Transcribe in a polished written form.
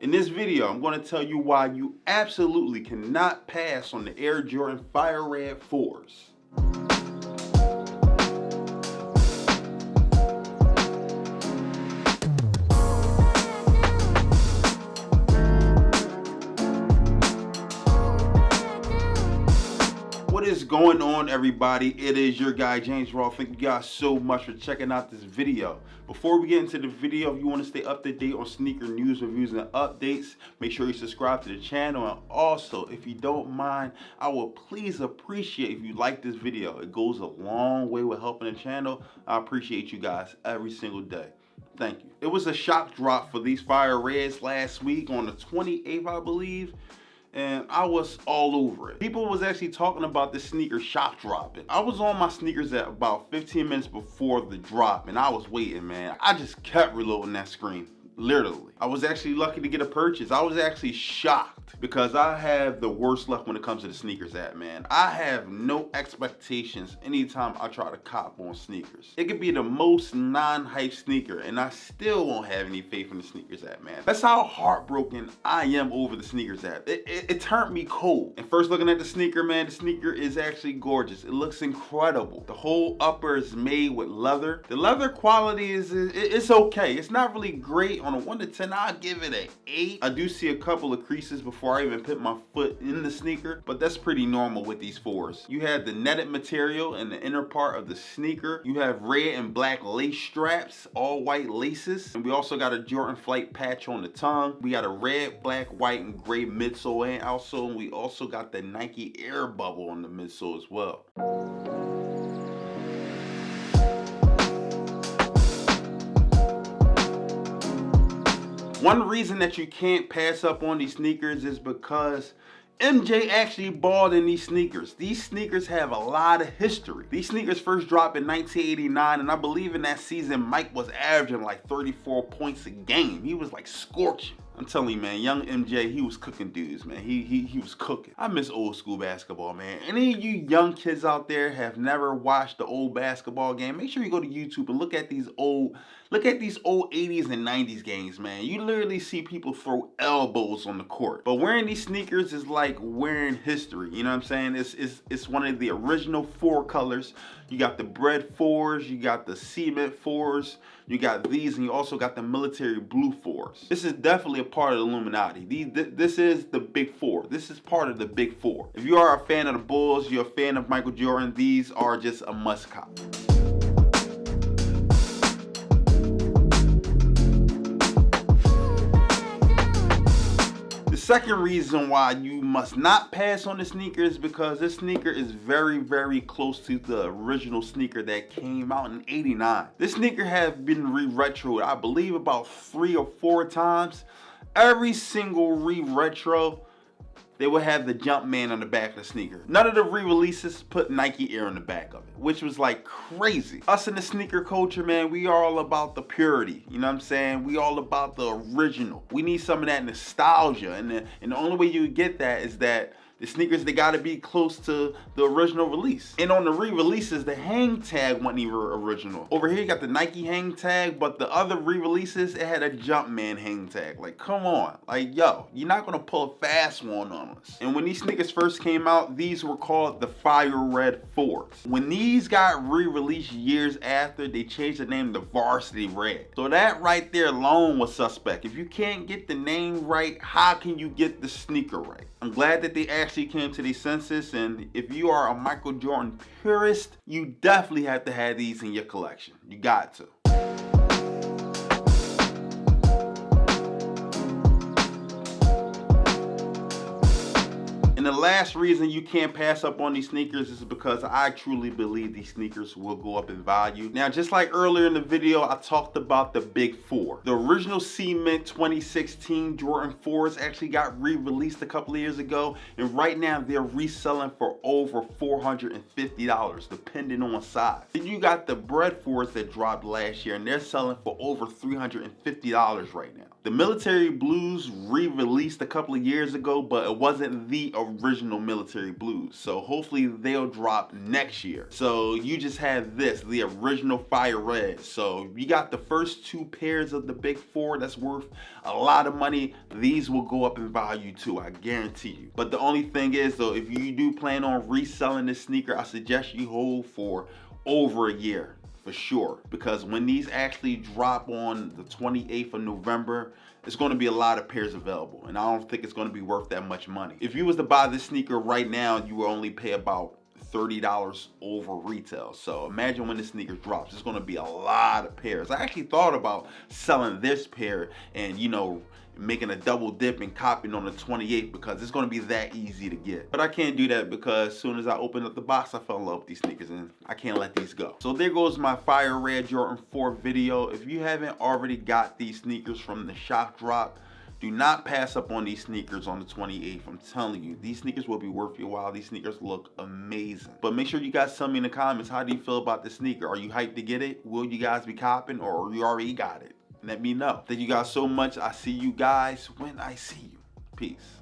In this video, I'm going to tell you why you absolutely cannot pass on the Air Jordan Fire Red 4s. What is going on, everybody? It is your guy James Raw. Thank you guys so much for checking out this video. Before we get into the video, if you want to stay up to date on sneaker news, reviews, and updates, make sure you subscribe to the channel. And also, if you don't mind, I will please appreciate if you like this video. It goes a long way with helping the channel. I appreciate you guys every single day. Thank you. It was a shock drop for these Fire Reds last week on the 28th, I believe. And I was all over it. People was actually talking about this sneaker shock dropping. I was on my sneakers at about 15 minutes before the drop, and I was waiting, man. I just kept reloading that screen, literally. I was actually lucky to get a purchase. I was actually shocked because I have the worst luck when it comes to the sneakers app, man. I have no expectations anytime I try to cop on sneakers. It could be the most non-hype sneaker and I still won't have any faith in the sneakers app, man. That's how heartbroken I am over the sneakers app. It turned me cold. And first looking at the sneaker, man, the sneaker is actually gorgeous. It looks incredible. The whole upper is made with leather. The leather quality it's okay. It's not really great. On a 1 to 10, I'll give it an 8. I do see a couple of creases before I even put my foot in the sneaker, but that's pretty normal with these 4s. You have the netted material in the inner part of the sneaker. You have red and black lace straps, all white laces. And we also got a Jordan Flight patch on the tongue. We got a red, black, white, and gray midsole and outsole. And we also got the Nike Air Bubble on the midsole as well. One reason that you can't pass up on these sneakers is because MJ actually balled in these sneakers. These sneakers have a lot of history. These sneakers first dropped in 1989, and I believe in that season, Mike was averaging like 34 points a game. He was like scorching. I'm telling you, man, young MJ, he was cooking dudes, man. He was cooking. I miss old school basketball, man. Any of you young kids out there have never watched the old basketball game, make sure you go to YouTube and look at these old 80s and 90s games, man. You literally see people throw elbows on the court. But wearing these sneakers is like wearing history. You know what I'm saying? It's one of the original 4 colors. You got the bread 4s, you got the cement 4s, you got these, and you also got the military blue 4s. This is definitely a part of the Illuminati. This is the big 4. This is part of the big 4. If you are a fan of the Bulls, you're a fan of Michael Jordan, these are just a must cop. The second reason why you must not pass on the sneaker is because this sneaker is very, very close to the original sneaker that came out in '89. This sneaker has been re-retroed, I believe, about 3 or 4 times. Every single re-retro, they would have the Jumpman on the back of the sneaker. None of the re-releases put Nike Air on the back of it, which was like crazy. Us in the sneaker culture, man, we are all about the purity. You know what I'm saying? We all about the original. We need some of that nostalgia. And the only way you get that is that the sneakers, they gotta be close to the original release. And on the re-releases, the hang tag wasn't even original. Over here, you got the Nike hang tag, but the other re-releases, it had a Jumpman hang tag. Like, come on. Like, yo, you're not gonna pull a fast one on us. And when these sneakers first came out, these were called the Fire Red 4s. When these got re-released years after, they changed the name to Varsity Red. So that right there alone was suspect. If you can't get the name right, how can you get the sneaker right? I'm glad that they actually came to their senses, and if you are a Michael Jordan purist, you definitely have to have these in your collection. You got to. And the last reason you can't pass up on these sneakers is because I truly believe these sneakers will go up in value. Now, just like earlier in the video, I talked about the big 4. The original Cement 2016 Jordan 4s actually got re-released a couple of years ago, and right now they're reselling for over $450, depending on size. Then you got the Bread 4s that dropped last year, and they're selling for over $350 right now. The Military Blues re-released a couple of years ago, but it wasn't the original Military Blues. So hopefully they'll drop next year. So you just have this, the original Fire Red. So you got the first 2 pairs of the big 4 that's worth a lot of money. These will go up in value too, I guarantee you. But the only thing is though, if you do plan on reselling this sneaker, I suggest you hold for over a year. For sure, because when these actually drop on the 28th of November, it's going to be a lot of pairs available, and I don't think it's going to be worth that much money. If you was to buy this sneaker right now, you will only pay about $30 over retail. So imagine when this sneaker drops, it's going to be a lot of pairs. I actually thought about selling this pair and, you know, making a double dip and copying on the 28th because it's going to be that easy to get. But I can't do that because as soon as I opened up the box, I fell in love with these sneakers and I can't let these go. So there goes my Fire Red Jordan 4 video. If you haven't already got these sneakers from the Shock Drop, do not pass up on these sneakers on the 28th. I'm telling you, these sneakers will be worth your while. These sneakers look amazing. But make sure you guys tell me in the comments, how do you feel about this sneaker? Are you hyped to get it? Will you guys be copping, or you already got it? Let me know. Thank you guys so much. I see you guys when I see you. Peace.